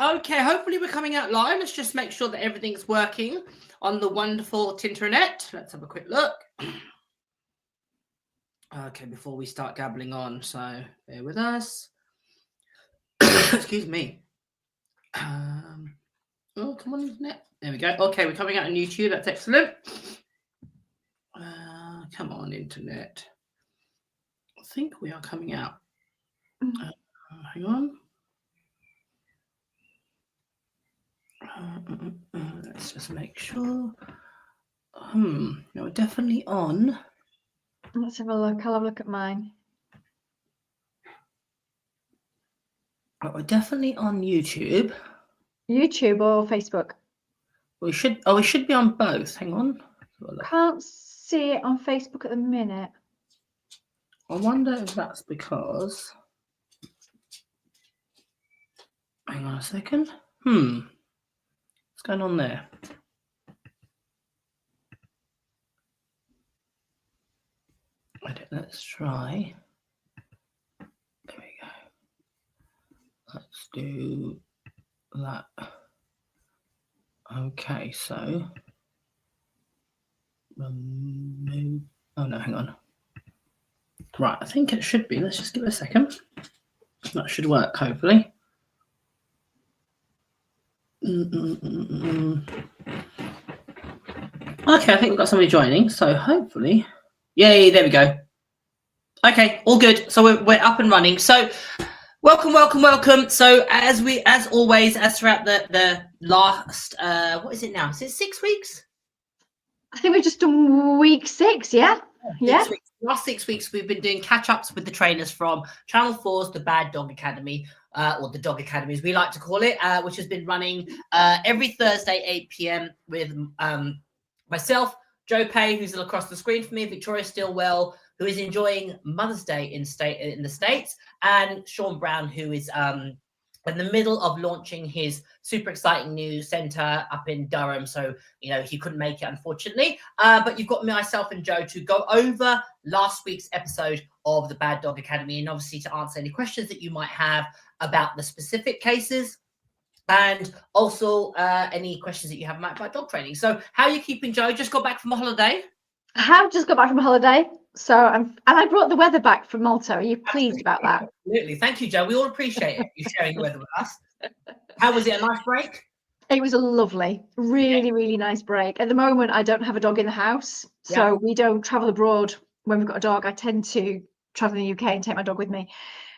Okay, hopefully we're coming out live. Let's just make sure that everything's working on the wonderful Tinternet. Let's have a quick look. Okay, before we start gabbling on, so bear with us. Excuse me. Oh, come on, internet. There we go. Okay, we're coming out on YouTube. That's excellent. Come on, internet. I think we are coming out. Hang on. Let's just make sure. No, we're definitely on. Let's have a look. I'll have a look at mine. We're definitely on YouTube. YouTube or Facebook? We should. Oh, we should be on both. Hang on. Can't see it on Facebook at the minute. I wonder if that's because. Hang on a second. What's going on there? Let's try. There we go. Let's do that. Okay, so remove. Oh no, hang on. Right, I think it should be. Let's just give it a second. That should work, hopefully. Okay, I think we've got somebody joining, so hopefully. Yay, there we go. Okay, all good. So we're up and running. So welcome. So as always, as throughout the last what is it now? Is it 6 weeks? I think we've just done week 6, yeah? Yeah. Last 6 weeks we've been doing catch-ups with the trainers from Channel 4's The Bad Dog Academy, or the Dog Academy as we like to call it, which has been running every Thursday 8 p.m. with myself, Joe Pay, who's across the screen for me, Victoria Stillwell, who is enjoying Mother's Day in the States, and Sean Brown, who is in the middle of launching his super exciting new centre up in Durham. So, he couldn't make it, unfortunately. But you've got myself and Joe to go over last week's episode of the Bad Dog Academy, and obviously to answer any questions that you might have about the specific cases, and also any questions that you have about dog training. So how are you keeping, Joe? Just got back from a holiday? I have just got back from a holiday. So and I brought the weather back from Malta. Are you pleased about that? Absolutely. Thank you, Joe. We all appreciate it, you sharing the weather with us. How was it? A nice break? It was a lovely, really nice break. At the moment, I don't have a dog in the house. So we don't travel abroad when we've got a dog. I tend to travel in the UK and take my dog with me.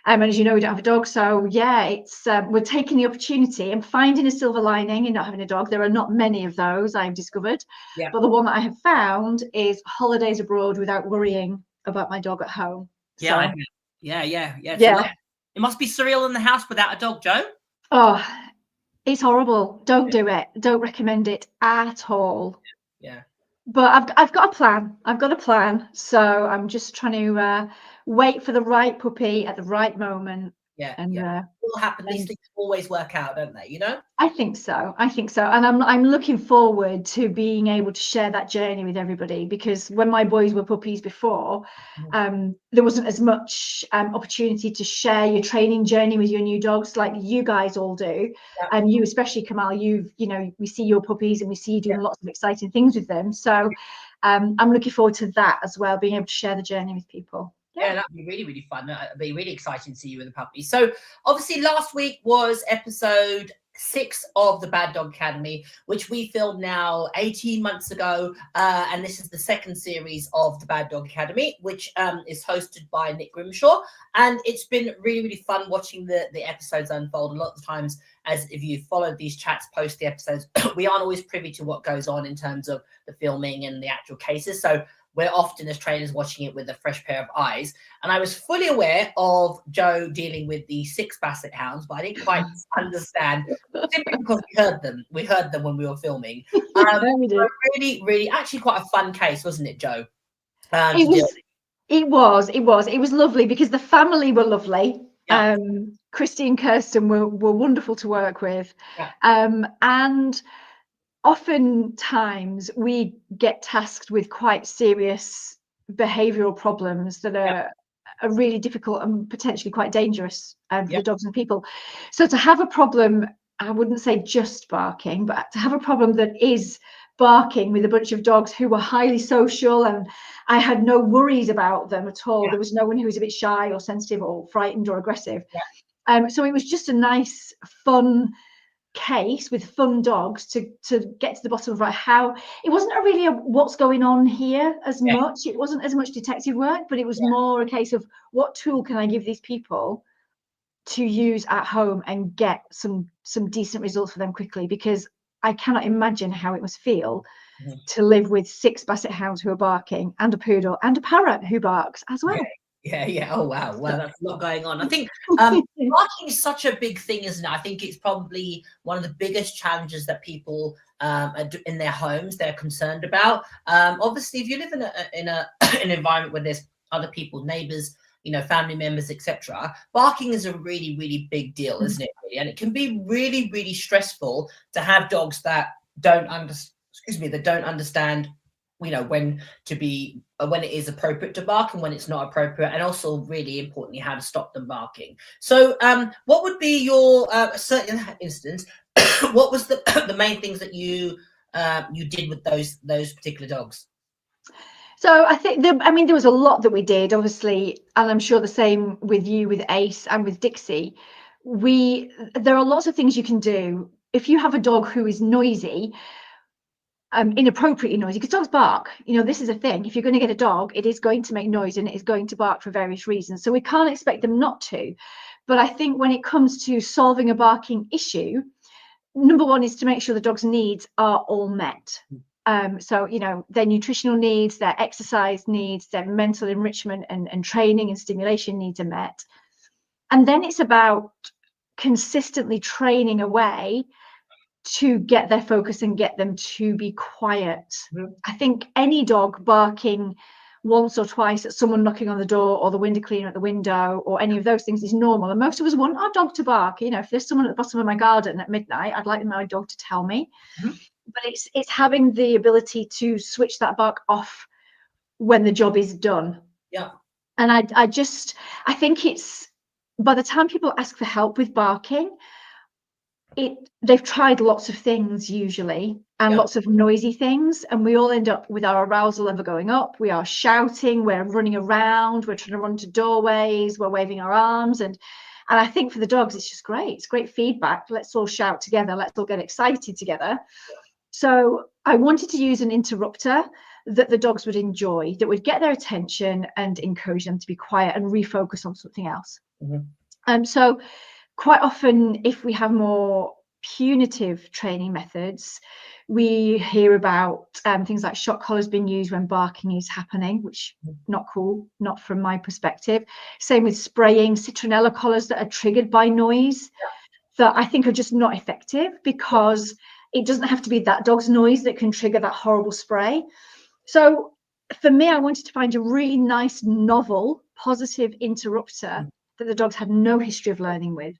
And as you know, we don't have a dog. So yeah, it's we're taking the opportunity and finding a silver lining in not having a dog. There are not many of those, I've discovered. But the one that I have found is holidays abroad without worrying about my dog at home. Yeah. It must be surreal in the house without a dog, Joe. Oh, it's horrible. Don't do it. Don't recommend it at all. Yeah. But I've got a plan. So I'm just trying to wait for the right puppy at the right moment. And it will happen. These things always work out, don't they? I think so. And I'm looking forward to being able to share that journey with everybody, because when my boys were puppies before, there wasn't as much opportunity to share your training journey with your new dogs like you guys all do. And you especially, Kamal, we see your puppies and we see you doing lots of exciting things with them. So I'm looking forward to that as well, being able to share the journey with people. Yeah, that'd be really fun. It'd be really exciting to see you with the puppy. So obviously last week was episode 6 of the Bad Dog Academy, which we filmed now 18 months ago. And this is the second series of the Bad Dog Academy, which is hosted by Nick Grimshaw. And it's been really fun watching the episodes unfold. A lot of the times, as if you followed these chats post the episodes, we aren't always privy to what goes on in terms of the filming and the actual cases. So we're often, as trainers, watching it with a fresh pair of eyes. And I was fully aware of Joe dealing with the 6 Basset hounds, but I didn't quite understand, simply because we heard them when we were filming. Really, actually quite a fun case, wasn't it, Joe? It was lovely because the family were lovely. Christy and Kirsten were wonderful to work with. And oftentimes we get tasked with quite serious behavioural problems that are really difficult and potentially quite dangerous for the dogs and people. So to have a problem I wouldn't say just barking, but to have a problem that is barking with a bunch of dogs who were highly social, and I had no worries about them at all. Yeah. There was no one who was a bit shy or sensitive or frightened or aggressive. Yeah. So it was just a nice, fun case with fun dogs to get to the bottom of right how it wasn't really what's going on here as Yeah. much. It wasn't as much detective work, but it was Yeah. more a case of what tool can I give these people to use at home and get some decent results for them quickly, because I cannot imagine how it must feel to live with 6 basset hounds who are barking and a poodle and a parrot who barks as well. Yeah. Oh wow, that's a lot going on. I think barking is such a big thing, isn't it? I think it's probably one of the biggest challenges that people in their homes they're concerned about. Obviously, if you live in an environment where there's other people, neighbors, family members, etc., barking is a really, really big deal, isn't it? Really? And it can be really, really stressful to have dogs that don't understand when it is appropriate to bark and when it's not appropriate, and also really importantly how to stop them barking. So what would be your certain instance what was the main things that you did with those particular dogs? So I think there was a lot that we did, obviously, and I'm sure the same with you, with Ace and with Dixie. There are lots of things you can do if you have a dog who is noisy, inappropriately noisy, because dogs bark. This is a thing. If you're going to get a dog, it is going to make noise and it is going to bark for various reasons. So we can't expect them not to. But I think when it comes to solving a barking issue, number one is to make sure the dog's needs are all met. So, their nutritional needs, their exercise needs, their mental enrichment and training and stimulation needs are met. And then it's about consistently training away to get their focus and get them to be quiet. I think any dog barking once or twice at someone knocking on the door or the window cleaner at the window or any of those things is normal. And most of us want our dog to bark. If there's someone at the bottom of my garden at midnight, I'd like my dog to tell me. But it's having the ability to switch that bark off when the job is done. Yeah. And I think it's, by the time people ask for help with barking, they've tried lots of things usually, and lots of noisy things, and we all end up with our arousal level going up. We are shouting, we're running around, we're trying to run to doorways, we're waving our arms, and I think for the dogs it's just great. It's great feedback. Let's all shout together, let's all get excited together. So I wanted to use an interrupter that the dogs would enjoy, that would get their attention and encourage them to be quiet and refocus on something else. So quite often, if we have more punitive training methods, we hear about things like shock collars being used when barking is happening, which not cool, not from my perspective. Same with spraying, citronella collars that are triggered by noise, that I think are just not effective, because it doesn't have to be that dog's noise that can trigger that horrible spray. So for me, I wanted to find a really nice, novel, positive interrupter that the dogs had no history of learning with,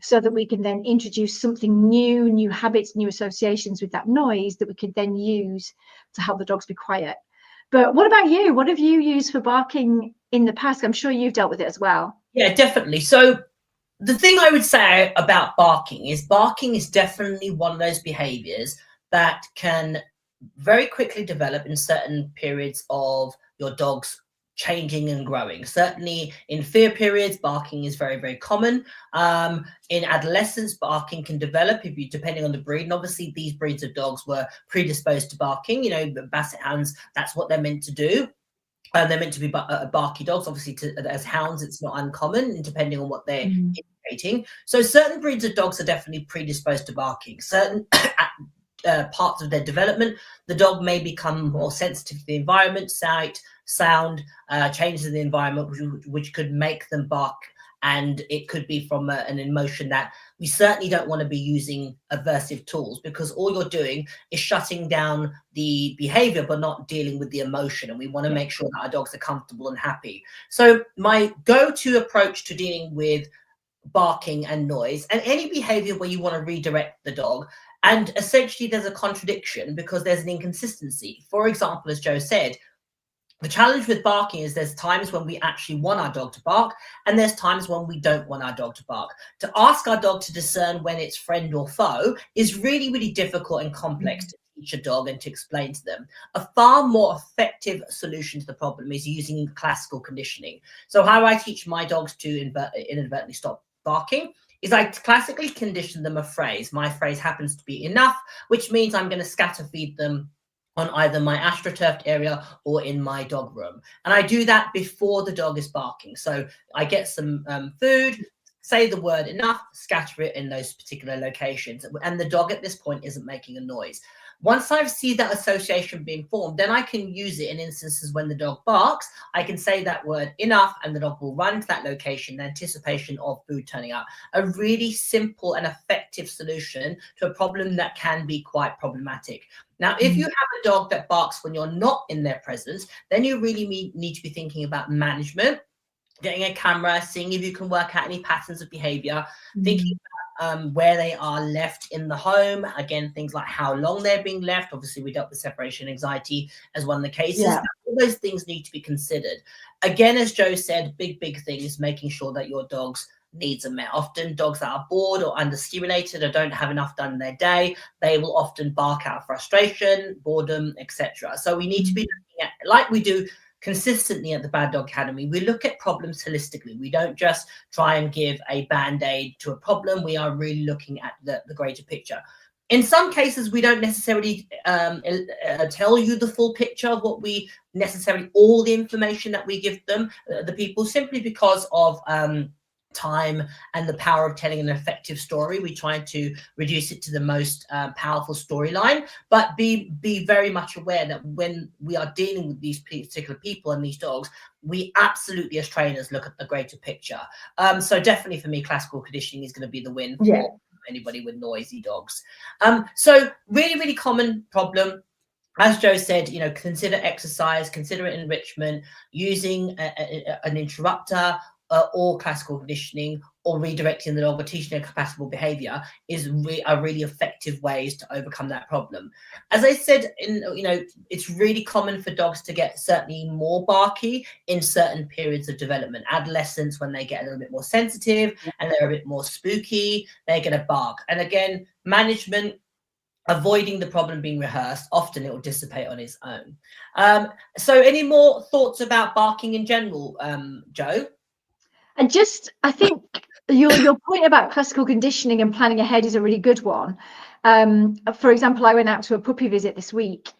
so that we can then introduce something new habits, new associations with that noise that we could then use to help the dogs be quiet. But what about you? What have you used for barking in the past? I'm sure you've dealt with it as well. Yeah, definitely. So the thing I would say about barking is definitely one of those behaviors that can very quickly develop in certain periods of your dog's changing and growing. Certainly in fear periods, barking is very, very common. In adolescence, barking can develop depending on the breed. And obviously these breeds of dogs were predisposed to barking. Basset hounds, that's what they're meant to do. They're meant to be barky dogs. Obviously, as hounds, it's not uncommon, depending on what they're indicating. So certain breeds of dogs are definitely predisposed to barking. Certain parts of their development, the dog may become more sensitive to the environment, sight, sound, changes in the environment, which could make them bark. And it could be from an emotion that we certainly don't want to be using aversive tools, because all you're doing is shutting down the behavior but not dealing with the emotion. And we want to make sure that our dogs are comfortable and happy. So my go-to approach to dealing with barking and noise and any behavior where you want to redirect the dog, and essentially there's a contradiction because there's an inconsistency. For example, as Joe said, The challenge with barking is there's times when we actually want our dog to bark, and there's times when we don't want our dog to bark. To ask our dog to discern when it's friend or foe is really, really difficult and complex to teach a dog and to explain to them. A far more effective solution to the problem is using classical conditioning. So how I teach my dogs to inadvertently stop barking is I classically condition them a phrase. My phrase happens to be enough, which means I'm going to scatter feed them on either my astroturfed area or in my dog room. And I do that before the dog is barking. So I get some food, say the word enough, scatter it in those particular locations. And the dog at this point isn't making a noise. Once I see that association being formed, then I can use it in instances when the dog barks. I can say that word enough, and the dog will run to that location in anticipation of food turning up. A really simple and effective solution to a problem that can be quite problematic. Now, if you have a dog that barks when you're not in their presence, then you really need to be thinking about management, getting a camera, seeing if you can work out any patterns of behavior, thinking about where they are left in the home. Again, things like how long they're being left. Obviously, we dealt with separation anxiety as one of the cases. Yeah. All those things need to be considered. Again, as Joe said, big thing is making sure that your dog's needs are met. Often dogs that are bored or understimulated or don't have enough done in their day, they will often bark out frustration, boredom, etc. So we need to be looking at, like we do consistently at the Bad Dog Academy, we look at problems holistically. We don't just try and give a band-aid to a problem. We are really looking at the greater picture. In some cases, we don't necessarily tell you the full picture of what we necessarily, all the information that we give them, the people, simply because of time and the power of telling an effective story. We try to reduce it to the most powerful storyline, but be very much aware that when we are dealing with these particular people and these dogs, we absolutely as trainers look at the greater picture. So definitely for me, classical conditioning is going to be the win for anybody with noisy dogs. So really common problem. As Joe said, consider exercise, consider enrichment, using an interrupter, or classical conditioning, or redirecting the dog, or teaching a compatible behavior are really effective ways to overcome that problem. As I said, it's really common for dogs to get certainly more barky in certain periods of development. Adolescents, when they get a little bit more sensitive and they're a bit more spooky, they're going to bark. And again, management, avoiding the problem being rehearsed, often it will dissipate on its own. So any more thoughts about barking in general, Joe? And I think your point about classical conditioning and planning ahead is a really good one. For example, I went out to a puppy visit this week.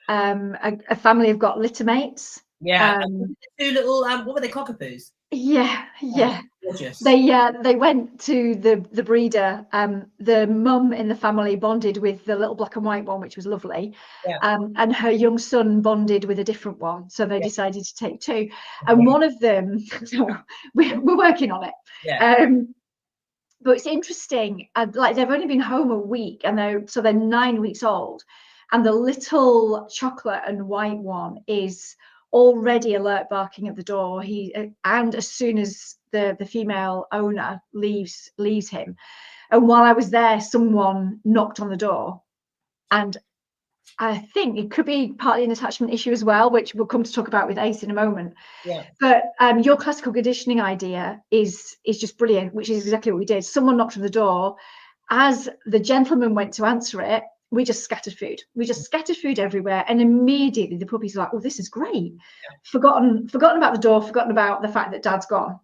A family have got litter mates. Yeah, two little what were they, cockapoos? Yeah. Gorgeous. They went to the breeder. The mum in the family bonded with the little black and white one, which was lovely. Yeah. And her young son bonded with a different one, so they decided to take two. And one of them, so we're working on it. Yeah. But it's interesting. Like, they've only been home a week, and they're 9 weeks old, and the little chocolate and white one is already alert, barking at the door. And as soon as the female owner leaves him, and while I was there, someone knocked on the door, and I think it could be partly an attachment issue as well, which we'll come to talk about with Ace in a moment. Yeah. But your classical conditioning idea is just brilliant, which is exactly what we did. Someone knocked on the door. As the gentleman went to answer it, we just scattered food. We just scattered food everywhere, and immediately the puppies are like, "Oh, this is great." Yeah. Forgotten about the door, forgotten about the fact that Dad's gone.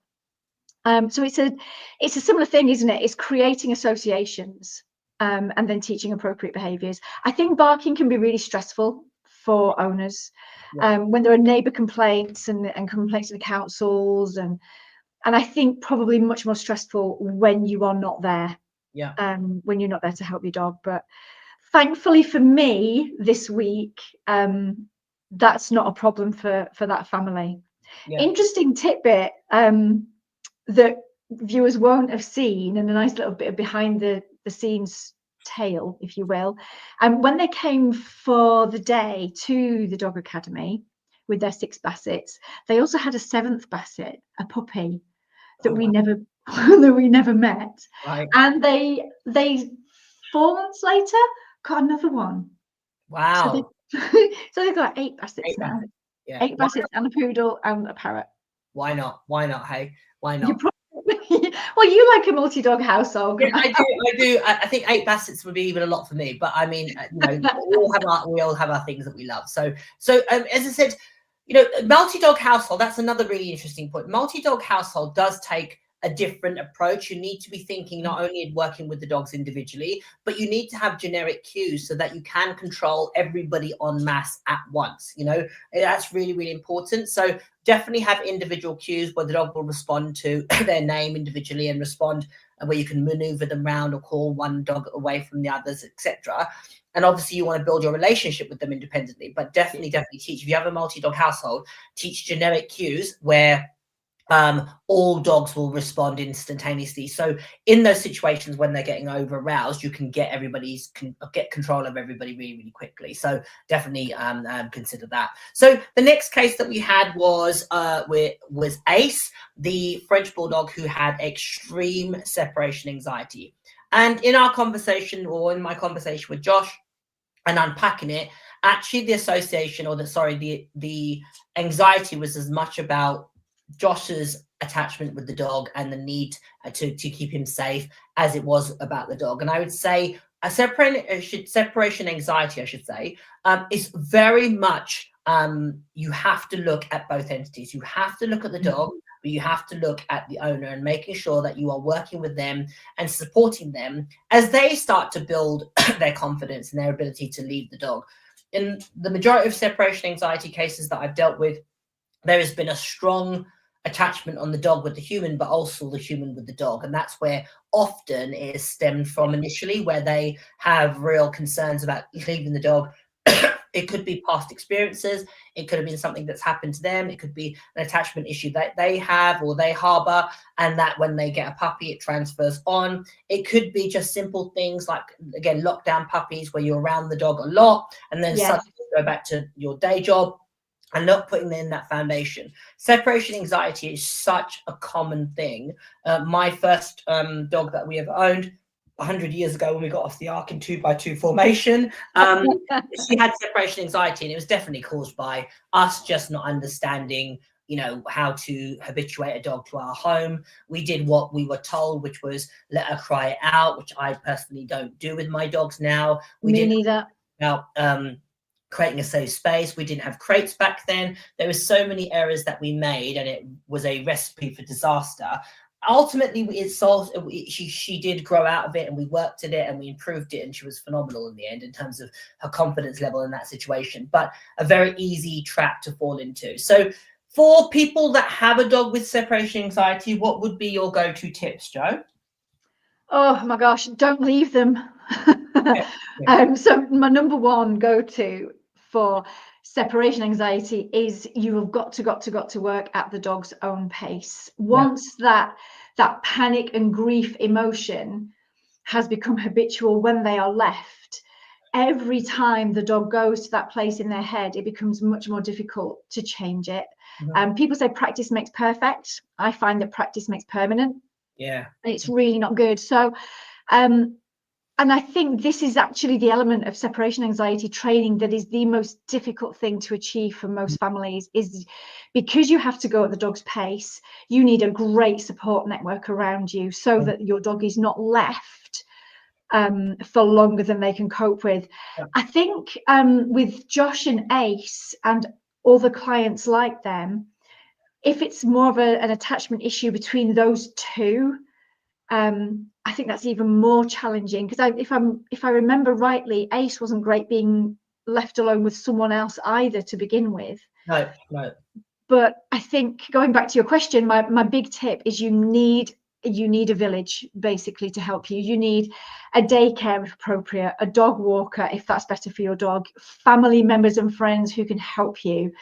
So it's a similar thing, isn't it? It's creating associations, and then teaching appropriate behaviours. I think barking can be really stressful for owners. Yeah. When there are neighbour complaints and complaints to the councils, and I think probably much more stressful when you are not there. Yeah. When you're not there to help your dog. But thankfully for me this week, that's not a problem for that family. Yeah. Interesting tidbit that viewers won't have seen, and a nice little bit of behind the scenes tale, if you will. When they came for the day to the Dog Academy with their 6 Bassets, they also had a 7th Basset, a puppy that we never met. Right. And they 4 months later got another one. Wow. So they've got 8 Bassets now. Yeah. 8 bassets and a poodle and a parrot. Why not? Why not? Hey, why You not? probably, well, you like a multi-dog household. Yeah, I do. I do. I think 8 bassets would be even a lot for me. But I mean, we all have our things that we love. So as I said, multi-dog household. That's another really interesting point. Multi-dog household does take a different approach. You need to be thinking not only in working with the dogs individually, but you need to have generic cues so that you can control everybody en masse at once. That's really, really important. So definitely have individual cues where the dog will respond to their name individually and respond, and where you can maneuver them around or call one dog away from the others, etc. And obviously you want to build your relationship with them independently, but definitely teach. If you have a multi-dog household, teach generic cues where all dogs will respond instantaneously. So in those situations when they're getting over aroused, you can get control of everybody really, really quickly. So definitely consider that. So the next case that we had was Ace, the French bulldog who had extreme separation anxiety. And in our conversation, or in my conversation with Josh and unpacking it, actually the association, or the anxiety was as much about Josh's attachment with the dog and the need to keep him safe as it was about the dog. And I would say a separation anxiety, I should say, is very much you have to look at both entities. You have to look at the dog, but you have to look at the owner and making sure that you are working with them and supporting them as they start to build their confidence and their ability to lead the dog. In the majority of separation anxiety cases that I've dealt with, there has been a strong attachment on the dog with the human, but also the human with the dog. And that's where often it is stemmed from initially, where they have real concerns about leaving the dog. It could be past experiences. It could have been something that's happened to them. It could be an attachment issue that they have or they harbor, and that when they get a puppy, it transfers on. It could be just simple things like, again, lockdown puppies where you're around the dog a lot and then suddenly go back to your day job and not putting in that foundation. Separation anxiety is such a common thing. My first dog that we ever owned 100 years ago, when we got off the ark in 2x2 formation, she had separation anxiety, and it was definitely caused by us just not understanding how to habituate a dog to our home. We did what we were told, which was let her cry it out, which I personally don't do with my dogs now. Me neither. Now, creating a safe space. We didn't have crates back then. There were so many errors that we made, and it was a recipe for disaster. Ultimately, it solved. She did grow out of it, and we worked at it, and we improved it, and she was phenomenal in the end in terms of her confidence level in that situation. But a very easy trap to fall into. So for people that have a dog with separation anxiety, what would be your go-to tips, Jo? Oh my gosh, don't leave them. So my number one go-to for separation anxiety is you have got to work at the dog's own pace. Once that panic and grief emotion has become habitual when they are left, every time the dog goes to that place in their head, it becomes much more difficult to change it. People say practice makes perfect. I find that practice makes permanent. Yeah. And it's really not good. So and I think this is actually the element of separation anxiety training that is the most difficult thing to achieve for most families, is because you have to go at the dog's pace. You need a great support network around you so that your dog is not left for longer than they can cope with. I think with Josh and Ace and all the clients like them, if it's more of an attachment issue between those two, I think that's even more challenging, because if I remember rightly, Ace wasn't great being left alone with someone else either to begin with. No. But I think, going back to your question, my big tip is you need a village basically to help you. You need a daycare if appropriate, a dog walker if that's better for your dog, family members and friends who can help you,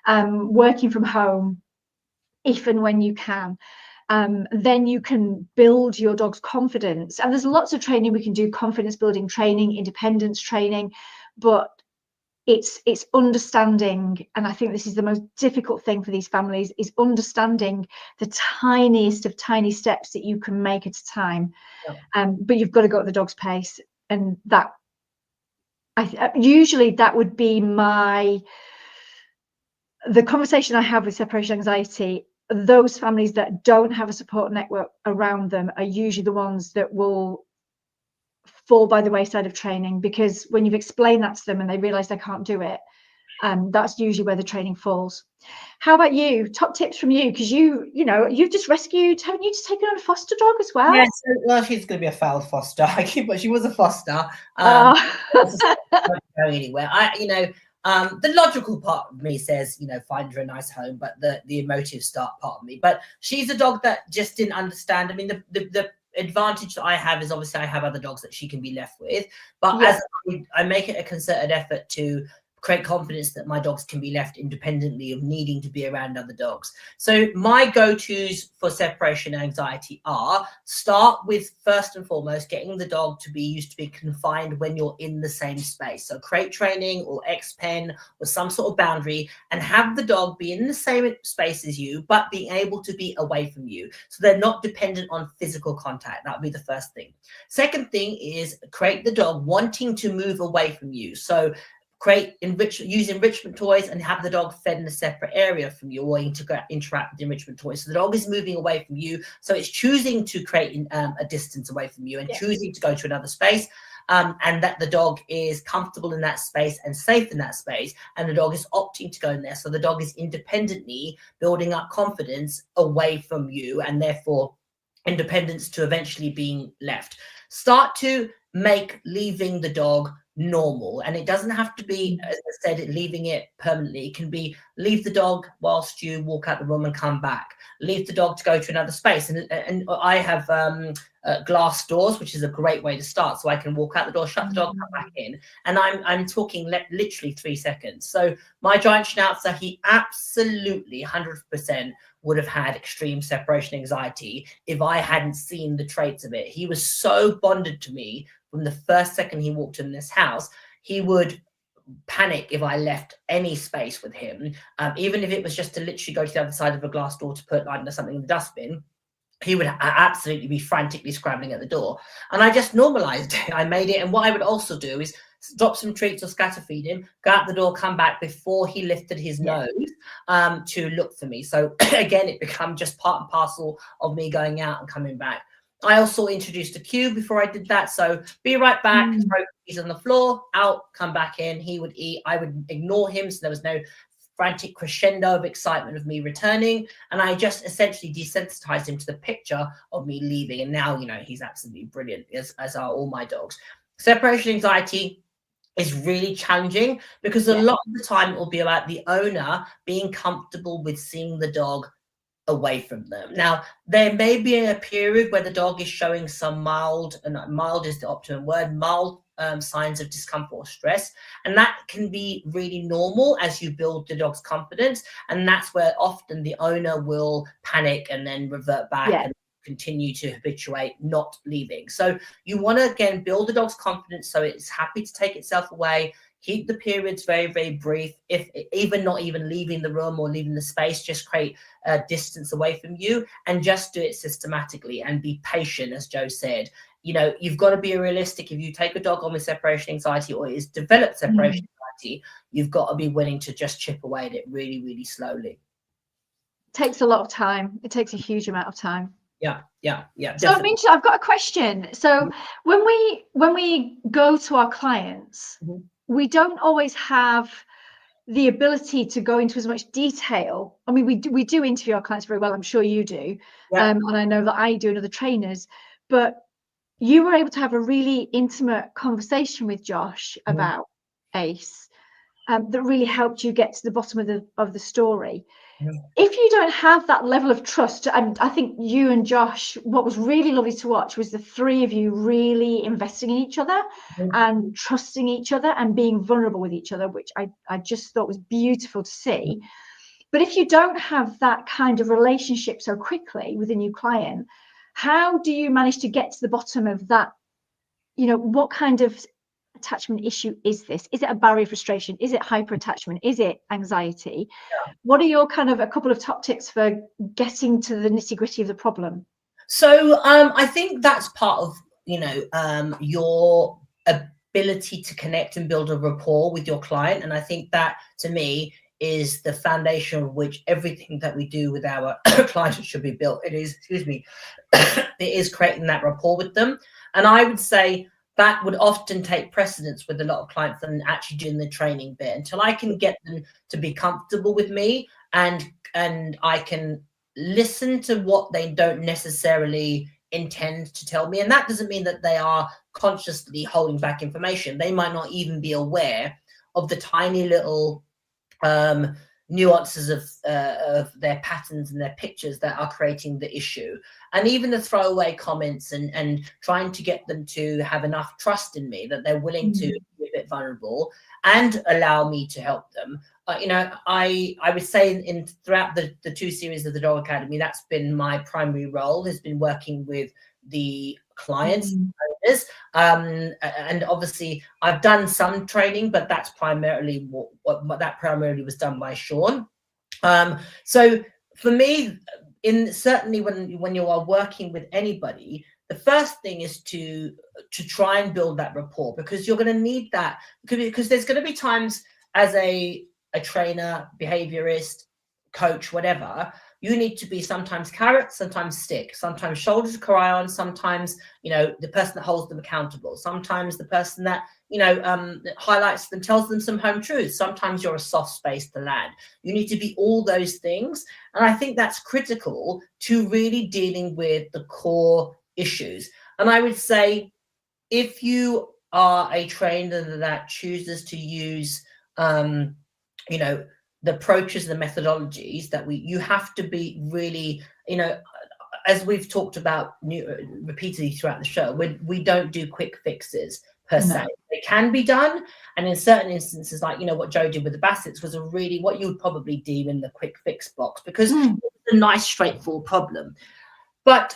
working from home if and when you can. Then you can build your dog's confidence. And there's lots of training we can do, confidence building training, independence training, but it's understanding, and I think this is the most difficult thing for these families, is understanding the tiniest of tiny steps that you can make at a time. But you've got to go at the dog's pace, and that usually that would be my the conversation I have with separation anxiety, those families that don't have a support network around them are usually the ones that will fall by the wayside of training, because when you've explained that to them and they realize they can't do it, that's usually where the training falls. How about you? Top tips from you, because you've just rescued, haven't you, just taken on a foster dog as well? Yeah, so, well, she's going to be a failed foster, but she was a foster. Oh. Not going anywhere. The logical part of me says, find her a nice home, but the emotive start part of me. But she's a dog that just didn't understand. I mean, the advantage that I have is obviously I have other dogs that she can be left with, but Yeah. as I make it a concerted effort to create confidence that my dogs can be left independently of needing to be around other dogs. So my go-tos for separation anxiety are: start with, first and foremost, getting the dog to be used to be confined when you're in the same space. So crate training or X-Pen or some sort of boundary, and have the dog be in the same space as you, but being able to be away from you. So they're not dependent on physical contact. That would be the first thing. Second thing is create the dog wanting to move away from you. So use enrichment toys and have the dog fed in a separate area from you, or interact with the enrichment toys. So the dog is moving away from you. So it's choosing to create a distance away from you and choosing to go to another space. And that the dog is comfortable in that space and safe in that space, and the dog is opting to go in there. So the dog is independently building up confidence away from you, and therefore independence to eventually being left. Start to make leaving the dog normal, and it doesn't have to be, as I said, leaving it permanently. It can be leave the dog whilst you walk out the room and come back, leave the dog to go to another space. And I have glass doors, which is a great way to start. So I can walk out the door, shut the dog, come back in, and I'm talking literally 3 seconds. So my giant schnauzer, he absolutely 100% would have had extreme separation anxiety if I hadn't seen the traits of it. He was so bonded to me from the first second he walked in this house. He would panic if I left any space with him, even if it was just to literally go to the other side of a glass door to put something in the dustbin. He would absolutely be frantically scrambling at the door. And I just normalized it. I made it. And what I would also do is drop some treats or scatter feed him, go out the door, come back before he lifted his nose to look for me. So again, it became just part and parcel of me going out and coming back. I also introduced a cue before I did that. So be right back, throw keys on the floor, out, come back in. He would eat. I would ignore him. So there was no frantic crescendo of excitement of me returning. And I just essentially desensitized him to the picture of me leaving. And now, he's absolutely brilliant, as are all my dogs. Separation anxiety is really challenging because a lot of the time it will be about the owner being comfortable with seeing the dog away from them. Now, there may be a period where the dog is showing some mild, and mild is the optimum word, mild signs of discomfort or stress. And that can be really normal as you build the dog's confidence. And that's where often the owner will panic and then revert back and continue to habituate not leaving. So you want to, again, build the dog's confidence so it's happy to take itself away. Keep the periods very, very brief. If not even leaving the room or leaving the space, just create a distance away from you and just do it systematically and be patient, as Joe said. You've got to be realistic. If you take a dog on with separation anxiety or is developed separation anxiety, you've got to be willing to just chip away at it really, really slowly. It takes a lot of time. It takes a huge amount of time. Yeah. So I've got a question. So when we go to our clients, we don't always have the ability to go into as much detail. I mean, we do interview our clients very well. I'm sure you do. And I know that I do, and other trainers. But you were able to have a really intimate conversation with Josh about Ace that really helped you get to the bottom of the story. If you don't have that level of trust, and I think you and Josh, what was really lovely to watch was the three of you really investing in each other and trusting each other and being vulnerable with each other, which I just thought was beautiful to see. But if you don't have that kind of relationship so quickly with a new client, how do you manage to get to the bottom of that? What kind of attachment issue is this? Is it a barrier frustration? Is it hyper attachment? Is it anxiety? What are your a couple of top tips for getting to the nitty gritty of the problem? So I think that's part of your ability to connect and build a rapport with your client. And I think that, to me, is the foundation of which everything that we do with our clients should be built. It is, excuse me, it is creating that rapport with them. And I would say that would often take precedence with a lot of clients than actually doing the training bit, until I can get them to be comfortable with me, and I can listen to what they don't necessarily intend to tell me. And that doesn't mean that they are consciously holding back information. They might not even be aware of the tiny little nuances of their patterns and their pictures that are creating the issue. And even the throwaway comments, and trying to get them to have enough trust in me that they're willing to be a bit vulnerable and allow me to help them. You know, I would say in throughout the 2 series of the Dog Academy, that's been my primary role, has been working with the clients. And obviously I've done some training, but that's primarily what that primarily was done by Sean. So for me, certainly when you are working with anybody, the first thing is to try and build that rapport, because you're going to need that, because there's going to be times as a trainer, behaviorist, coach, whatever, you need to be sometimes carrot, sometimes stick, sometimes shoulder to cry on, sometimes, you know, the person that holds them accountable, sometimes the person that, you know, highlights them, tells them some home truths, sometimes you're a soft space to land. You need to be all those things. And I think that's critical to really dealing with the core issues. And I would say, if you are a trainer that chooses to use, you know, the approaches, the methodologies that you have to be really, you know, as we've talked about repeatedly throughout the show, we don't do quick fixes per se. They can be done, and in certain instances, like, you know, what Joe did with the Bassets was a really what you would probably deem in the quick fix box, because it's a nice straightforward problem. But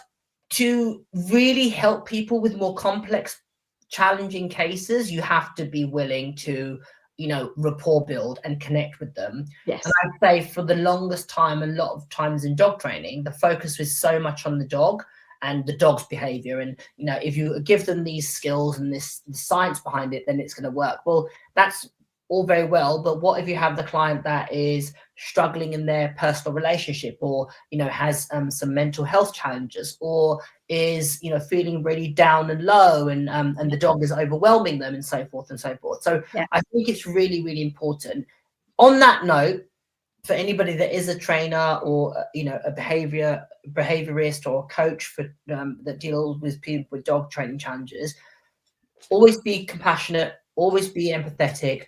to really help people with more complex, challenging cases, you have to be willing to, you know, rapport build and connect with them. Yes. And I'd say for the longest time, a lot of times in dog training, the focus was so much on the dog and the dog's behavior. And, you know, if you give them these skills and this science behind it, then it's going to work. Well, that's all very well, but what if you have the client that is struggling in their personal relationship, or, you know, has some mental health challenges, or is, you know, feeling really down and low, and the dog is overwhelming them, and so forth and so forth. So I think it's really, really important. On that note, for anybody that is a trainer, or, you know, a behaviorist or a coach for that deals with people with dog training challenges, always be compassionate, always be empathetic,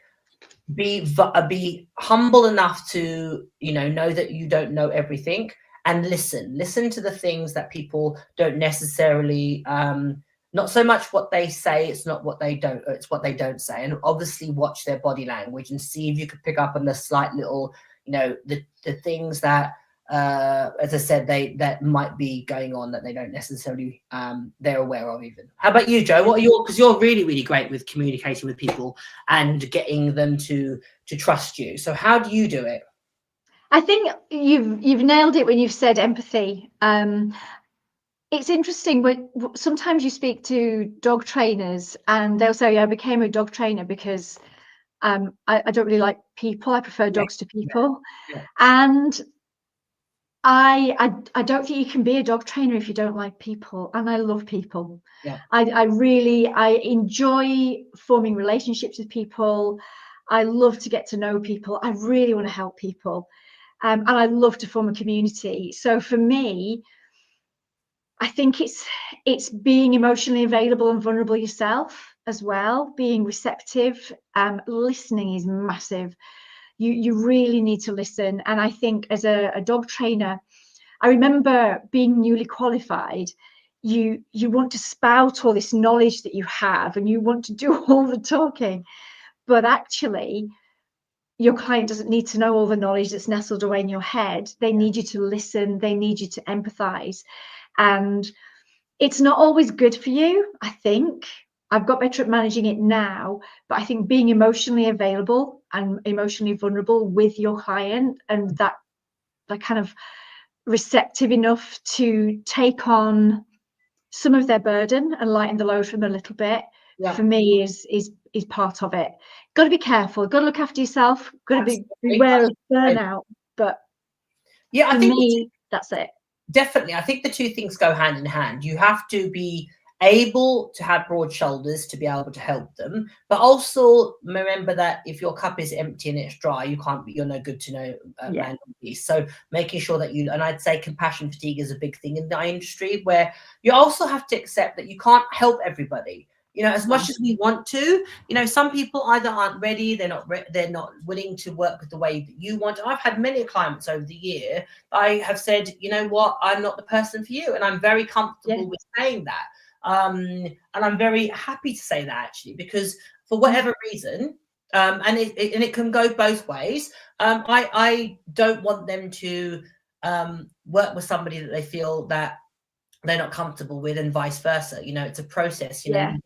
be humble enough to, you know that you don't know everything, and listen to the things that people don't necessarily, not so much what they say, it's what they don't say. And obviously watch their body language and see if you could pick up on the slight little, you know, the things that, as I said, that might be going on that they don't necessarily, they're aware of even. How about you, Joe? Because you're really, really great with communicating with people and getting them to trust you. So how do you do it? I think you've nailed it when you've said empathy. It's interesting, but sometimes you speak to dog trainers and they'll say, I became a dog trainer because I don't really like people. I prefer dogs to people. Yeah. And I don't think you can be a dog trainer if you don't like people. And I love people. Yeah. I enjoy forming relationships with people. I love to get to know people. I really want to help people. And I love to form a community. So for me, I think it's being emotionally available and vulnerable yourself as well, being receptive. Listening is massive. You really need to listen. And I think as a dog trainer, I remember being newly qualified, you want to spout all this knowledge that you have and you want to do all the talking, but actually your client doesn't need to know all the knowledge that's nestled away in your head. They need you to listen. They need you to empathize. And it's not always good for you, I think. I've got better at managing it now, but I think being emotionally available and emotionally vulnerable with your client, and that kind of receptive enough to take on some of their burden and lighten the load from a little bit, for me is is part of it. Got to be careful, got to look after yourself, got to be Absolutely. beware of burnout. But Yeah, I for think me, that's it. definitely. I think the two things go hand in hand. You have to be able to have broad shoulders to be able to help them, but also remember that if your cup is empty and it's dry, you're no good to know man or beast. So making sure that and I'd say compassion fatigue is a big thing in the industry, where you also have to accept that you can't help everybody. As much as we want to, some people either aren't ready, they're not willing to work with the way that you want. I've had many clients over the year. I have said, you know what, I'm not the person for you, and I'm very comfortable with saying that. And I'm very happy to say that, actually, because for whatever reason, and it can go both ways. I don't want them to work with somebody that they feel that they're not comfortable with, and vice versa. It's a process. You're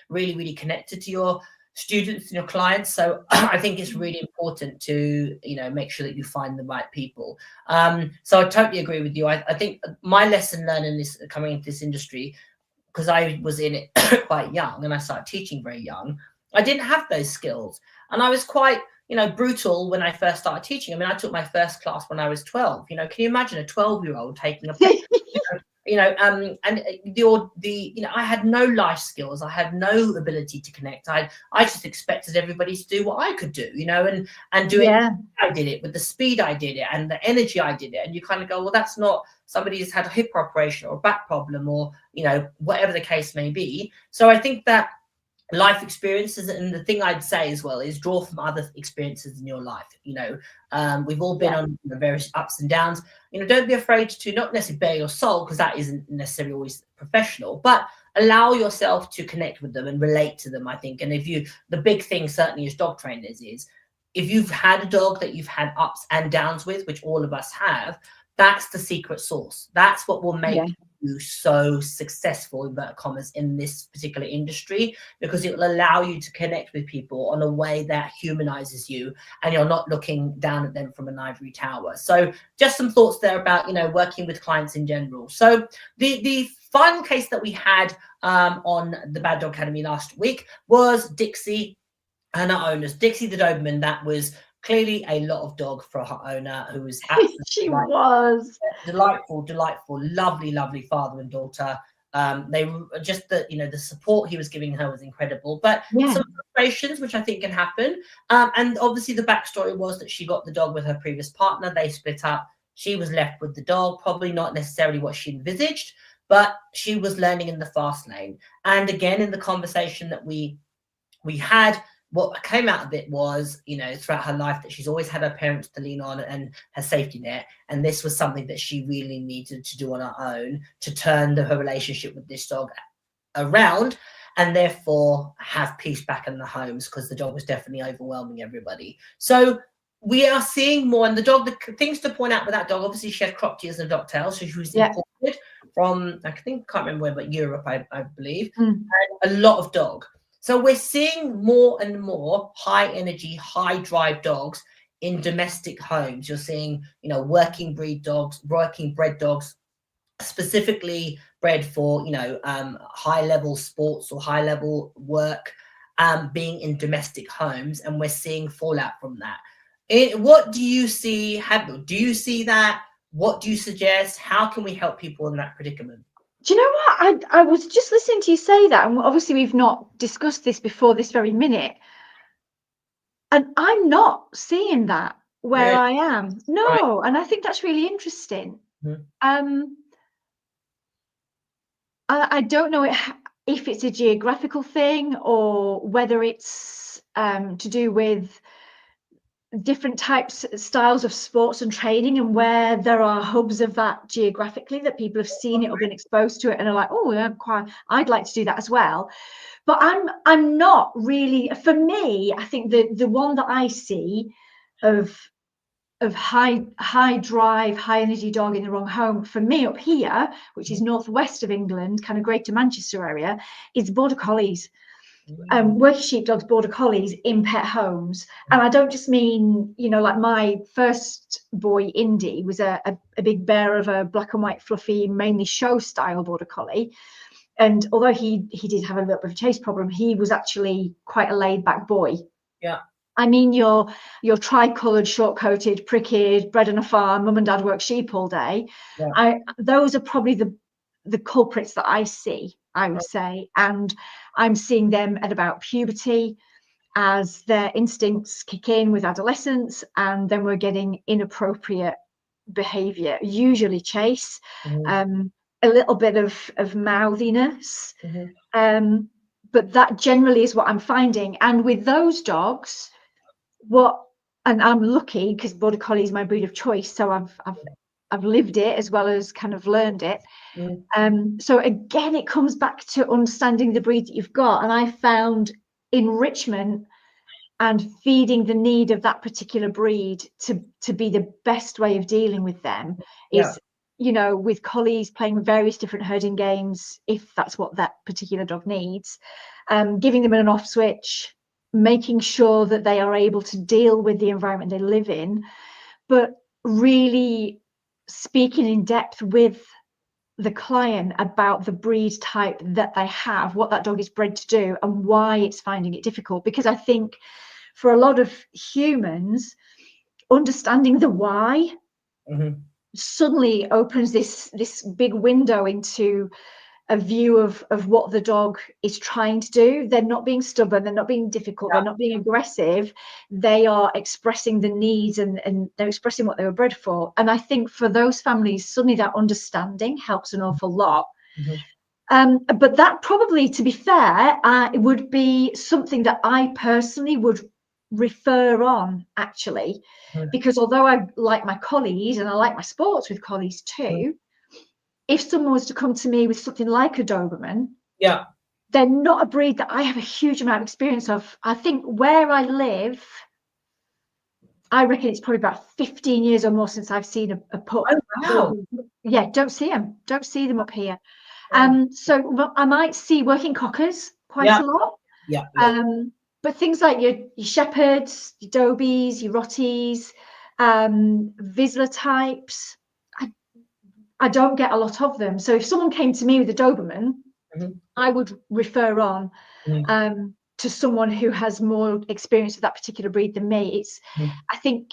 really, really connected to your students and your clients. So I think it's really important to make sure that you find the right people. So I totally agree with you. I think my lesson learning this coming into this industry, because I was in it quite young and I started teaching very young, I didn't have those skills, and I was quite brutal when I first started teaching. I mean, I took my first class when I was 12. Can you imagine a 12-year-old taking a and I had no life skills. I had no ability to connect. I just expected everybody to do what I could do, and do it. I did it with the speed I did it and the energy I did it. And you kind of go, well, that's not somebody who's had a hip operation or a back problem, or whatever the case may be. So I think that life experiences, and the thing I'd say as well is draw from other experiences in your life. We've all been on various ups and downs. Don't be afraid to not necessarily bare your soul, because that isn't necessarily always professional, but allow yourself to connect with them and relate to them, I think. And the big thing certainly as dog trainers is, if you've had a dog that you've had ups and downs with, which all of us have, that's the secret sauce. That's what will make you so successful, inverted commas, in this particular industry, because it will allow you to connect with people on a way that humanizes you, and you're not looking down at them from an ivory tower. So just some thoughts there about working with clients in general. So the final case that we had on the Bad Dog Academy last week was Dixie and her owners. Dixie the Doberman, that was clearly a lot of dog for her owner, who was absolutely delightful, lovely father and daughter. They were just the support he was giving her was incredible, but some frustrations, which I think can happen. And obviously the backstory was that she got the dog with her previous partner. They split up. She was left with the dog, probably not necessarily what she envisaged, but she was learning in the fast lane. And again, in the conversation that we had, what came out of it was, throughout her life, that she's always had her parents to lean on and her safety net. And this was something that she really needed to do on her own to turn her relationship with this dog around, and therefore have peace back in the homes, because the dog was definitely overwhelming everybody. So we are seeing more. And the things to point out with that dog, obviously she had crop ears and a docktail, so she was imported from, I can't remember where, but Europe, I believe, and a lot of dog. So we're seeing more and more high energy, high drive dogs in domestic homes. You're seeing, working bred dogs, specifically bred for, high level sports or high level work, being in domestic homes. And we're seeing fallout from that. What do you see? Do you see that? What do you suggest? How can we help people in that predicament? Do you know what? I was just listening to you say that, and obviously we've not discussed this before this very minute, and I'm not seeing that where I am. No, and I think that's really interesting. I don't know if it's a geographical thing, or whether it's to do with different styles of sports and training, and where there are hubs of that geographically, that people have seen it or been exposed to it and are like, oh yeah, I'd like to do that as well. But I'm not really, for me, I think the one that I see of high drive, high energy dog in the wrong home, for me up here, which is northwest of England, kind of Greater Manchester area, is border collies. Working sheepdogs, border collies in pet homes. And I don't just mean, like my first boy, Indy, was a big bear of a black and white, fluffy, mainly show style border collie. and although he did have a little bit of a chase problem, he was actually quite a laid back boy. Yeah. I mean, your tri-coloured, short-coated, pricked, bred on a farm, mum and dad work sheep all day. Yeah. Those are probably the culprits that I see, I would say. And I'm seeing them at about puberty as their instincts kick in with adolescence, and then we're getting inappropriate behaviour, usually chase, a little bit of mouthiness. But that generally is what I'm finding. And with those dogs, and I'm lucky because Border Collie is my breed of choice, so I've lived it as well as kind of learned it. So again, it comes back to understanding the breed that you've got, and I found enrichment and feeding the need of that particular breed to be the best way of dealing with them is, with collies playing various different herding games, if that's what that particular dog needs, giving them an off switch, making sure that they are able to deal with the environment they live in, but really speaking in depth with the client about the breed type that they have, what that dog is bred to do, and why it's finding it difficult. Because I think for a lot of humans, understanding the why suddenly opens this big window into a view of what the dog is trying to do. They're not being stubborn, they're not being difficult, they're not being aggressive, they are expressing the needs and they're expressing what they were bred for. And I think for those families, suddenly that understanding helps an awful lot. But that probably, to be fair, it would be something that I personally would refer on, actually, because although I like my collies and I like my sports with collies too, if someone was to come to me with something like a Doberman, they're not a breed that I have a huge amount of experience of. I think where I live, I reckon it's probably about 15 years or more since I've seen a pup. Oh, wow. Yeah, don't see them up here. So I might see working cockers quite a lot. But things like your Shepherds, your Dobies, your Rotties, Vizsla types, I don't get a lot of them. So if someone came to me with a Doberman, I would refer on to someone who has more experience with that particular breed than me. I think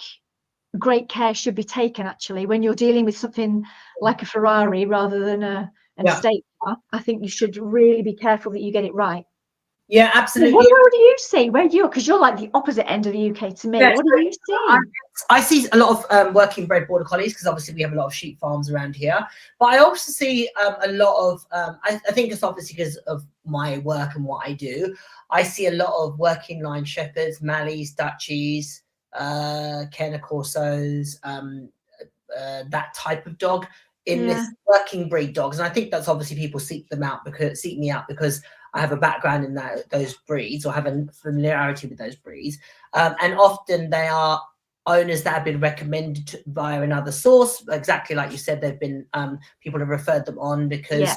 great care should be taken, actually, when you're dealing with something like a Ferrari rather than an estate car. I think you should really be careful that you get it right. Yeah, absolutely. What do you see? Because you're like the opposite end of the UK to me. What do you see? I see a lot of working bred border collies, because obviously we have a lot of sheep farms around here. But I also see a lot of, I think it's obviously because of my work and what I do, I see a lot of working line Shepherds, Malleys, Dutchies, Cairn Corsos, that type of dog in this working breed dogs. And I think that's obviously people seek me out because I have a background in those breeds, or have a familiarity with those breeds. And often they are owners that have been recommended via another source. Exactly like you said, they've been, people have referred them on because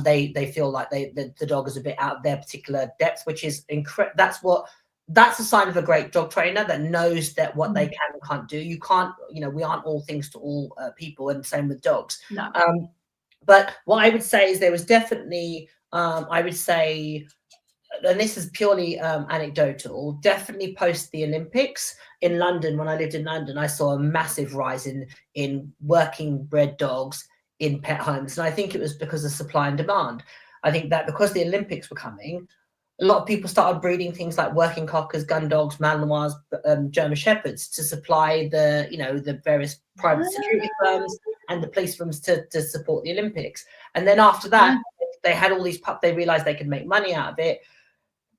they feel like the dog is a bit out of their particular depth, which is incredible. That's a sign of a great dog trainer that knows that what they can and can't do. You can't, we aren't all things to all people, and same with dogs. No. But what I would say is there was definitely, I would say, and this is purely anecdotal, definitely post the Olympics in London. When I lived in London, I saw a massive rise in working bred dogs in pet homes. And I think it was because of supply and demand. I think that because the Olympics were coming, a lot of people started breeding things like working cockers, gun dogs, Malinois, German Shepherds to supply the various private security firms and the police firms to support the Olympics. And then after that, they had all these pups. They realized they could make money out of it.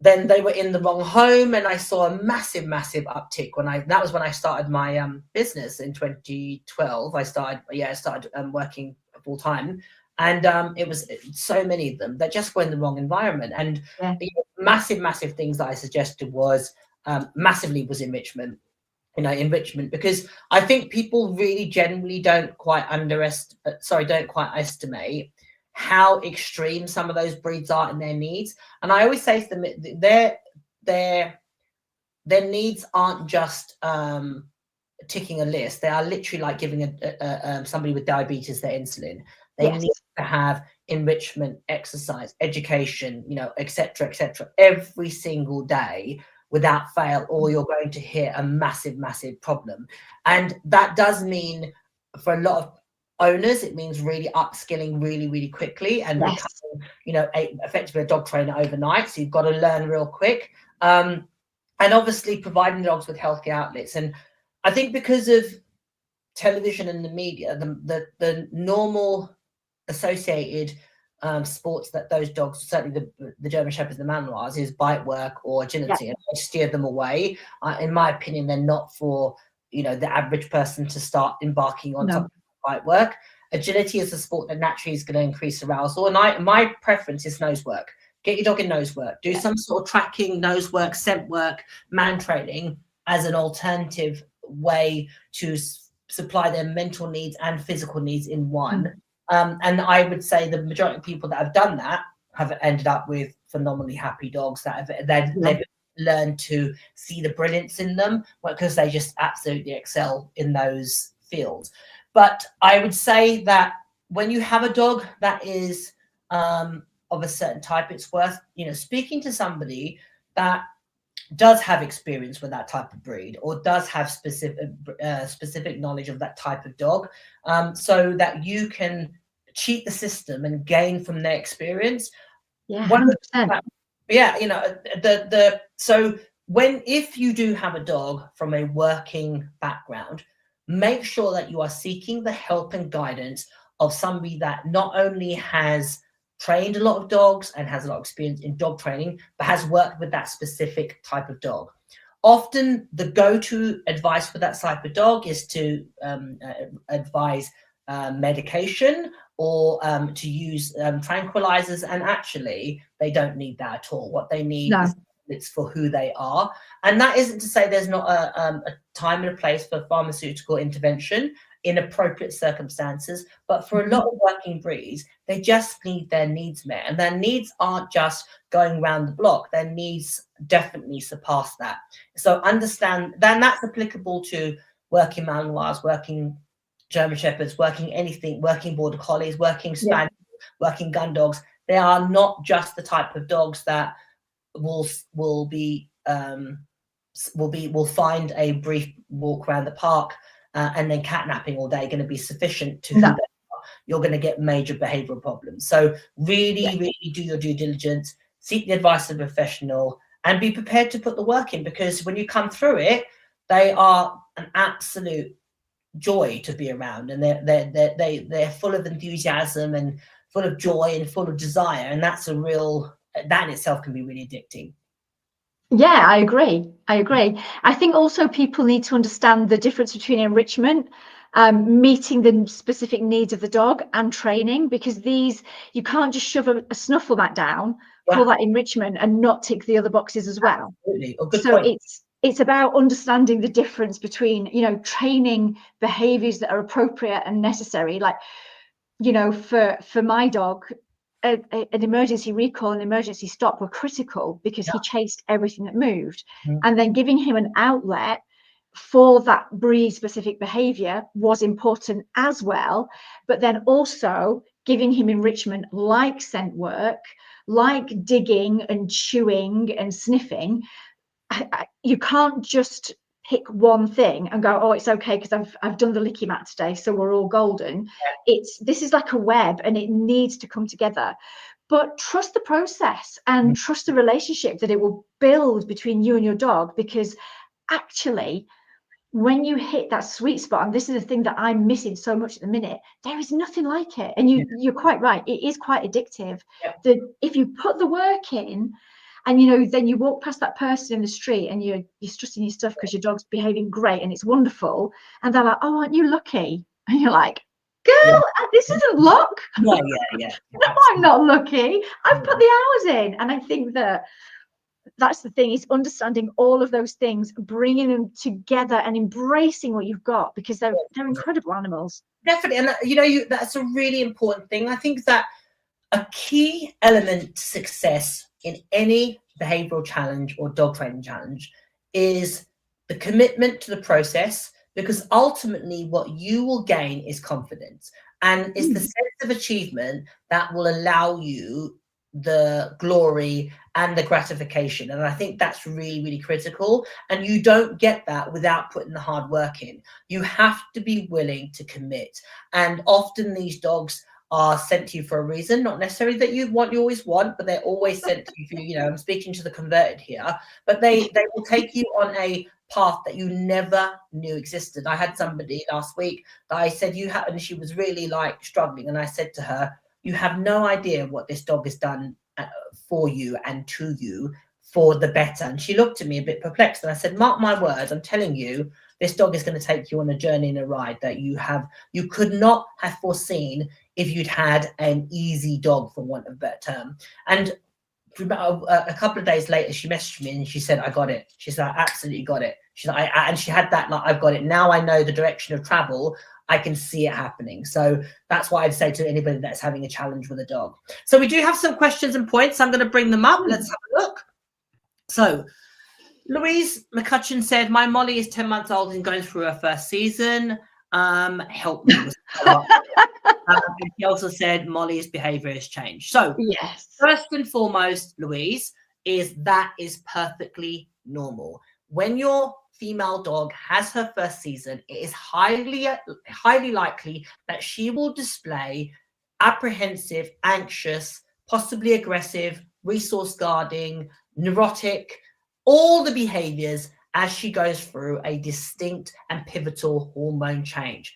Then they were in the wrong home, and I saw a massive uptick that was when I started my business in 2012. I started working full time, and it was so many of them that just were in the wrong environment. And the massive things that I suggested was massively was enrichment. Enrichment, because I think people really generally don't quite estimate how extreme some of those breeds are in their needs. And I always say to them, their needs aren't just ticking a list. They are literally like giving somebody with diabetes their insulin. They need to have enrichment, exercise, education, etc., every single day without fail, or you're going to hit a massive problem. And that does mean, for a lot of owners, it means really upskilling really quickly and becoming, effectively a dog trainer overnight. So you've got to learn real quick. And obviously providing dogs with healthy outlets. And I think because of television and the media, the normal associated sports that those dogs, certainly the German Shepherds, the Malinois, is bite work or agility, and I steer them away. In my opinion, they're not for the average person to start embarking on something like bite work. Agility is a sport that naturally is going to increase arousal, and my preference is nose work. Get your dog in nose work. Do some sort of tracking, nose work, scent work, man training as an alternative way to supply their mental needs and physical needs in one. And I would say the majority of people that have done that have ended up with phenomenally happy dogs that they've learned to see the brilliance in them, because they just absolutely excel in those fields. But I would say that when you have a dog that is of a certain type, it's worth speaking to somebody that does have experience with that type of breed, or does have specific knowledge of that type of dog, so that you can cheat the system and gain from their experience. 100%. So if you do have a dog from a working background, make sure that you are seeking the help and guidance of somebody that not only has trained a lot of dogs and has a lot of experience in dog training, but has worked with that specific type of dog. Often the go-to advice for that type of dog is to advise medication or to use tranquilizers, and actually they don't need that at all. What they need is it's for who they are. And that isn't to say there's not a time and a place for pharmaceutical intervention in appropriate circumstances, but for a lot of working breeds, they just need their needs met, and their needs aren't just going around the block. Their needs definitely surpass that. So understand then that's applicable to working Malinois, working German Shepherds, working anything, working Border Collies, working Spaniels, working gun dogs. They are not just the type of dogs that will find a brief walk around the park and then catnapping all day going to be sufficient to who they are. You're going to get major behavioral problems. So really do your due diligence, seek the advice of a professional, and be prepared to put the work in, because when you come through it, they are an absolute joy to be around, and they're full of enthusiasm and full of joy and full of desire, and that in itself can be really addicting. Yeah, I agree. I think also people need to understand the difference between enrichment, meeting the specific needs of the dog, and training, because you can't just shove a snuffle mat down for that enrichment and not tick the other boxes as well. Absolutely. Oh, good so point. It's about understanding the difference between training behaviors that are appropriate and necessary. Like for my dog, an emergency recall and emergency stop were critical because he chased everything that moved. And then giving him an outlet for that breed specific behavior was important as well, but then also giving him enrichment like scent work, like digging and chewing and sniffing. You can't just pick one thing and go, oh, it's okay because I've done the licky mat today, so we're all golden. This is like a web, and it needs to come together. But trust the process and trust the relationship that it will build between you and your dog, because actually when you hit that sweet spot, and this is the thing that I'm missing so much at the minute, there is nothing like it. And you're quite right, it is quite addictive. That if you put the work in, and then you walk past that person in the street and you're stressing your stuff because your dog's behaving great and it's wonderful, and they're like, oh, aren't you lucky? And you're like, girl, this isn't luck. No, I'm not lucky. I've put the hours in. And I think that's the thing, is understanding all of those things, bringing them together and embracing what you've got, because they're incredible animals. Definitely. And that's a really important thing. I think that a key element to success in any behavioral challenge or dog training challenge is the commitment to the process, because ultimately what you will gain is confidence. And it's the sense of achievement that will allow you the glory and the gratification. And I think that's really, really critical. And you don't get that without putting the hard work in. You have to be willing to commit. And often these dogs are sent to you for a reason, not necessarily that you always want, but they're always sent to you. You know, I'm speaking to the converted here, but they will take you on a path that you never knew existed. I had somebody last week that I said, and she was really like struggling. And I said to her, you have no idea what this dog has done for you and to you for the better. And she looked at me a bit perplexed. And I said, mark my words, I'm telling you, this dog is going to take you on a journey and a ride that you could not have foreseen if you'd had an easy dog, for want of a better term. And a couple of days later, she messaged me and she said, I got it. She said, I absolutely got it. She's like, and she had that, like, I've got it. Now I know the direction of travel. I can see it happening. So that's what I'd say to anybody that's having a challenge with a dog. So we do have some questions and points. I'm going to bring them up. Let's have a look. So Louise McCutcheon said, my Molly is 10 months old and going through her first season. Help me. And she also said Molly's behavior has changed. So yes, first and foremost, Louise, is perfectly normal. When your female dog has her first season, it is highly likely that she will display apprehensive, anxious, possibly aggressive, resource guarding, neurotic, all the behaviors as she goes through a distinct and pivotal hormone change.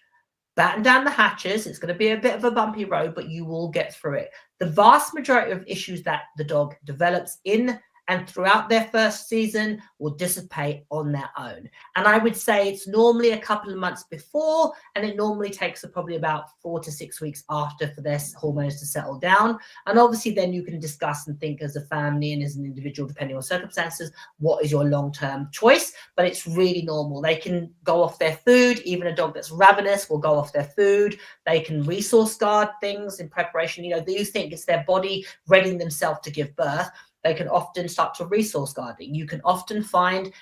Batten down the hatches. It's going to be a bit of a bumpy road, but you will get through it. The vast majority of issues that the dog develops in and throughout their first season will dissipate on their own. And I would say it's normally a couple of months before, and it normally takes probably about 4 to 6 weeks after for their hormones to settle down. And obviously then you can discuss and think as a family and as an individual, depending on circumstances, what is your long-term choice. But it's really normal. They can go off their food. Even a dog that's ravenous will go off their food. They can resource guard things in preparation. You know, you think it's their body readying themselves to give birth. They can often start to resource guarding. You can often find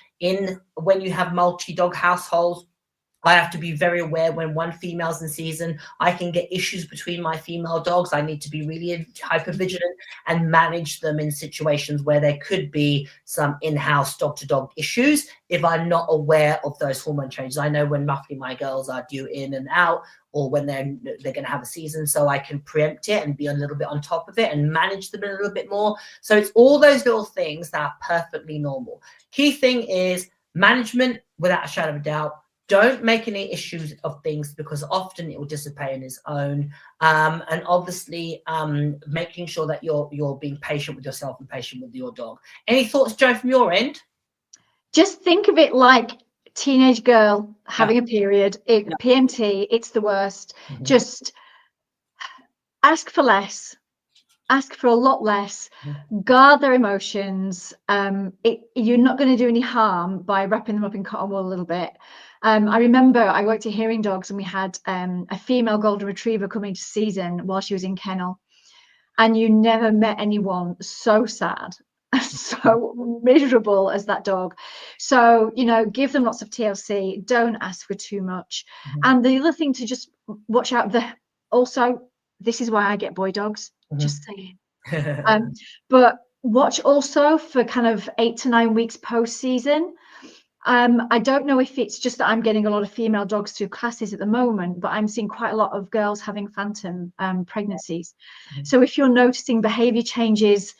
when you have multi-dog households, I have to be very aware when one female's in season, I can get issues between my female dogs. I need to be really hyper vigilant and manage them in situations where there could be some in-house dog-to-dog issues if I'm not aware of those hormone changes. I know when roughly my girls are due in and out, or when they're going to have a season, so I can preempt it and be a little bit on top of it and manage them a little bit more. So it's all those little things that are perfectly normal. Key thing is management, without a shadow of a doubt. Don't make any issues of things because often it will dissipate on its own. And obviously making sure that you're being patient with yourself and patient with your dog. Any thoughts, Jo, from your end? Just think of it like teenage girl having a period. PMT, it's the worst. Mm-hmm. Just ask for less. Ask for a lot less. Guard their emotions. You're not going to do any harm by wrapping them up in cotton wool a little bit. I remember I worked at Hearing Dogs and we had a female golden retriever coming to season while she was in kennel, and you never met anyone so sad, so miserable as that dog. So, you know, give them lots of TLC. Don't ask for too much. And the other thing to just watch out, also, this is why I get boy dogs. Just saying. But watch also for kind of 8 to 9 weeks post-season. I don't know if it's just that I'm getting a lot of female dogs through classes at the moment, but I'm seeing quite a lot of girls having phantom pregnancies. So if you're noticing behavior changes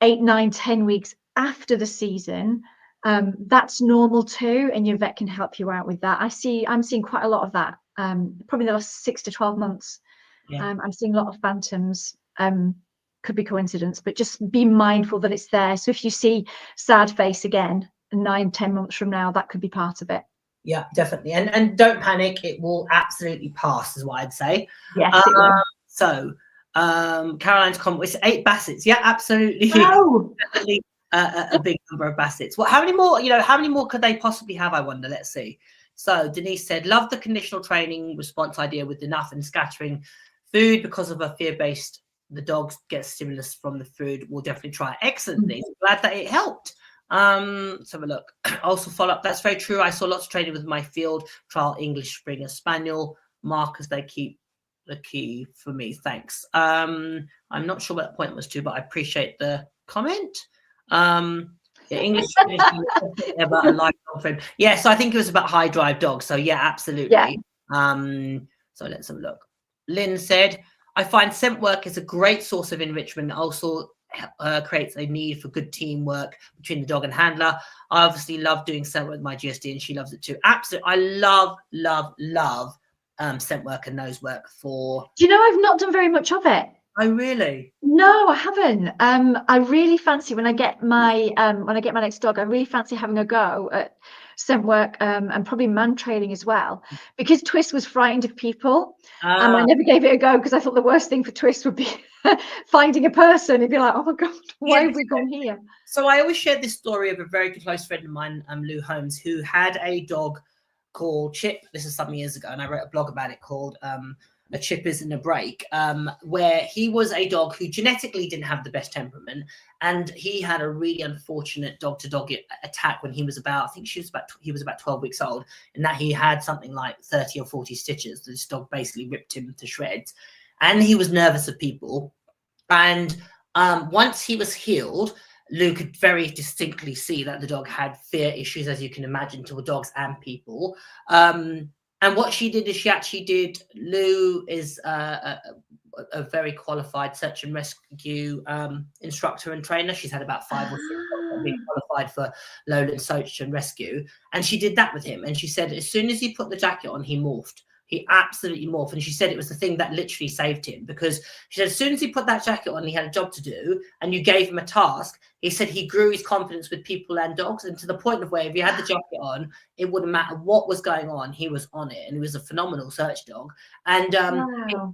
8, 9, 10 weeks after the season, that's normal too, and your vet can help you out with that. I'm seeing quite a lot of that. Probably the last 6 to 12 months. I'm seeing a lot of phantoms. Could be coincidence, but just be mindful that it's there. So if you see sad face again 9, 10 months from now, that could be part of it. Yeah, definitely. And don't panic. It will absolutely pass, is what I'd say. Yes, it will. So Caroline's comment was 8 Bassets. Yeah, absolutely. Oh. Definitely a big number of Bassets. Well, how many more could they possibly have, I wonder? Let's see. So Denise said, love the conditional training response idea with enough and scattering food because of a fear-based, the dogs get stimulus from the food. We'll definitely try it. Excellent. Glad that it helped. Let's have a look. Also follow up. That's very true. I saw lots of training with my field trial English Springer Spaniel markers. They keep the key for me. Thanks. I'm not sure what that point was to, but I appreciate the comment. Yeah, English about a lifelong friend. Yeah, so I think it was about high drive dogs. So yeah, absolutely. Yeah. So let's have a look. Lynn said, I find scent work is a great source of enrichment. Also creates a need for good teamwork between the dog and handler. I obviously love doing scent work with my GSD, and she loves it too. Absolutely. I love scent work and nose work for. Do you know, I've not done very much of it. Oh, really? No, I haven't. I really fancy when I get my next dog, I really fancy having a go at scent work and probably man trailing as well, because Twist was frightened of people. I never gave it a go because I thought the worst thing for Twist would be finding a person. He'd be like, oh my God, why have we gone here? So I always shared this story of a very close friend of mine, Lou Holmes, who had a dog called Chip. This is some years ago, and I wrote a blog about it called A Chip Isn't a Break, where he was a dog who genetically didn't have the best temperament, and he had a really unfortunate dog-to-dog attack when he was about, I think he was about 12 weeks old, and that he had something like 30 or 40 stitches. This dog basically ripped him to shreds, and he was nervous of people. And once he was healed, Lou could very distinctly see that the dog had fear issues, as you can imagine, to dogs and people. And what she did is she actually did. Lou is a very qualified search and rescue instructor and trainer. She's had about 5 or 6 dogs being qualified for lowland search and rescue. And she did that with him. And she said, as soon as he put the jacket on, he morphed. He absolutely morphed. And she said it was the thing that literally saved him, because she said as soon as he put that jacket on, he had a job to do, and you gave him a task. He said he grew his confidence with people and dogs, and to the point of where if he had the jacket on, it wouldn't matter what was going on, he was on it. And he was a phenomenal search dog. And Wow.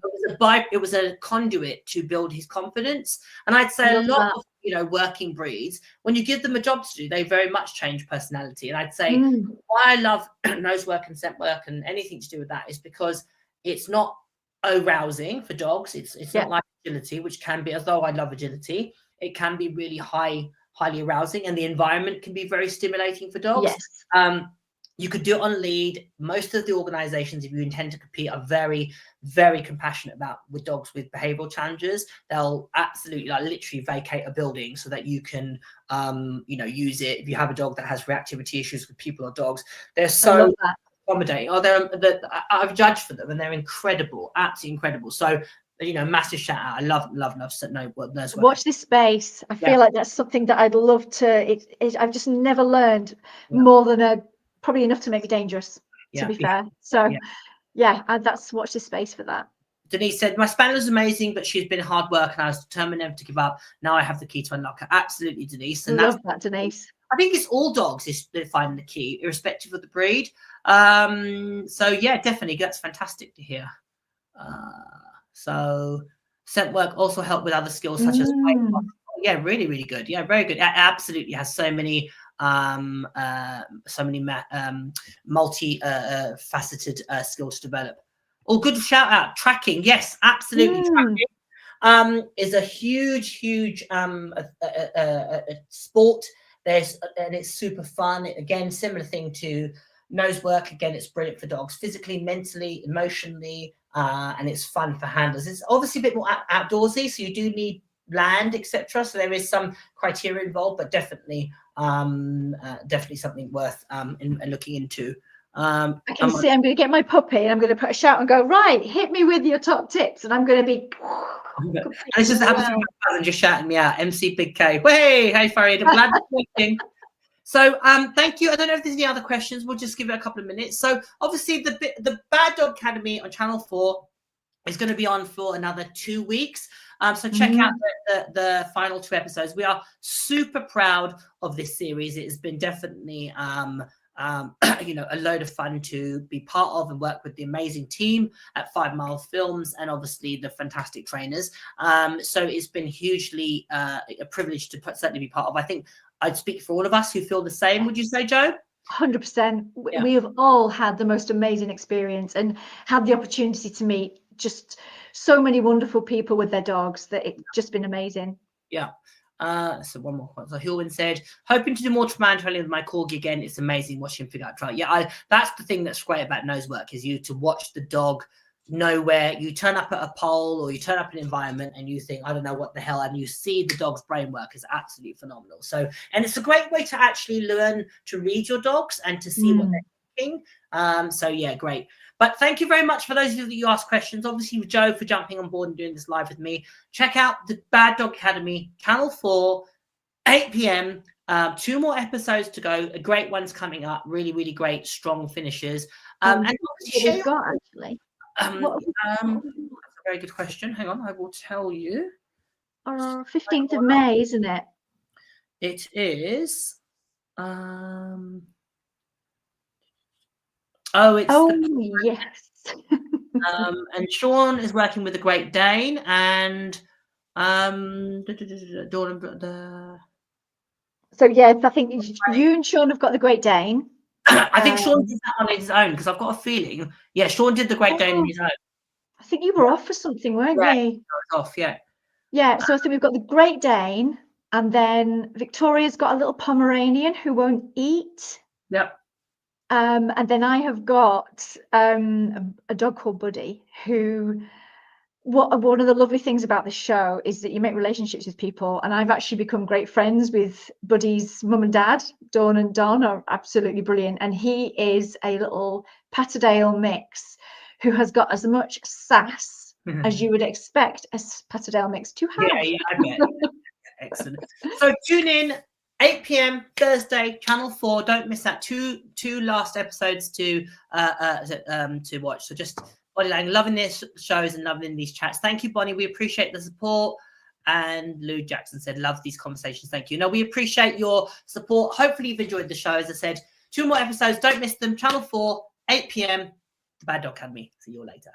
it was a conduit to build his confidence. And I'd say a lot of working breeds, when you give them a job to do, they very much change personality. And I'd say why I love nose work and scent work and anything to do with that is because it's not arousing for dogs. It's not like agility, which can be, although I love agility, it can be really highly arousing, and the environment can be very stimulating for dogs. Yes. You could do it on lead. Most of the organizations, if you intend to compete, are very, very compassionate with dogs with behavioral challenges. They'll absolutely literally vacate a building so that you can, use it. If you have a dog that has reactivity issues with people or dogs, they're so accommodating. I've judged for them, and they're incredible, absolutely incredible. So, massive shout out. I love nurse work. Watch this space. I feel like that's something that I'd love to. I've just never learned more than probably enough to make me dangerous, to be fair. So that's watch this space for that. Denise said, my Spaniel is amazing, but she's been hard work and I was determined never to give up. Now I have the key to unlock her. Absolutely, Denise. And love that, Denise. I think it's all dogs is finding the key, irrespective of the breed. So yeah, definitely. That's fantastic to hear. So scent work also help with other skills such as yeah, really, really good. Yeah, very good. It absolutely has so many multi-faceted skills to develop. Oh, good shout out. Tracking, yes, absolutely. Tracking is a huge sport. And it's super fun. Again, similar thing to nose work. Again, it's brilliant for dogs, physically, mentally, emotionally, and it's fun for handlers. It's obviously a bit more outdoorsy, so you do need land, etc. So there is some criteria involved, but definitely something worth looking into. I can see I'm going to get my puppy and I'm going to put a shout and go, right, hit me with your top tips, and I'm going to be. And it's just happens to be just shouting me out, MC Big K. Hey Farid, I'm glad you're watching. So thank you. I don't know if there's any other questions. We'll just give it a couple of minutes. So obviously the Bad Dog Academy on Channel 4 is going to be on for another 2 weeks. So check out the final 2 episodes. We are super proud of this series. It has been definitely a load of fun to be part of and work with the amazing team at 5 Mile Films and obviously the fantastic trainers. So it's been hugely a privilege to certainly be part of. I think I'd speak for all of us who feel the same. Would you say, Jo? 100%. We have all had the most amazing experience and had the opportunity to meet just so many wonderful people with their dogs that it's just been amazing. Yeah. So one more point. So Hilwin said, hoping to do more man training with my corgi again. It's amazing watching him figure out try. Yeah, that's the thing that's great about nose work is you to watch the dog know where you turn up at a poll or you turn up in an environment and you think, I don't know what the hell, and you see the dog's brain work is absolutely phenomenal. So, and it's a great way to actually learn to read your dogs and to see what they're thinking. So yeah, great. But thank you very much for those of you that you asked questions. Obviously, with Joe for jumping on board and doing this live with me. Check out the Bad Dog Academy, Channel 4, 8 p.m. 2 more episodes to go. A great one's coming up. Really, really great, strong finishes. And what we've got actually. that's a very good question. Hang on, I will tell you. 15th of May, isn't it? It is. Yes. And Sean is working with the Great Dane, and So yes, I think you and Sean have got the Great Dane. I think Sean did that on his own because I've got a feeling. Yeah, Sean did the Great Dane on his own. I think you were off for something, weren't you? I was off, yeah. Yeah, so I think we've got the Great Dane, and then Victoria's got a little Pomeranian who won't eat. Yep. And then I have got a dog called Buddy, who one of the lovely things about the show is that you make relationships with people, and I've actually become great friends with Buddy's mum and dad. Dawn and Don are absolutely brilliant, and he is a little Patterdale mix who has got as much sass as you would expect a Patterdale mix to have. Yeah, I bet. Excellent. So tune in 8 p.m. Thursday, Channel 4. Don't miss that. Two last episodes to watch. So just Bonnie Lang, loving these shows and loving these chats. Thank you, Bonnie. We appreciate the support. And Lou Jackson said, love these conversations. Thank you. No, we appreciate your support. Hopefully you've enjoyed the show. As I said, 2 more episodes. Don't miss them. Channel 4, 8 p.m. The Bad Dog Academy. See you all later.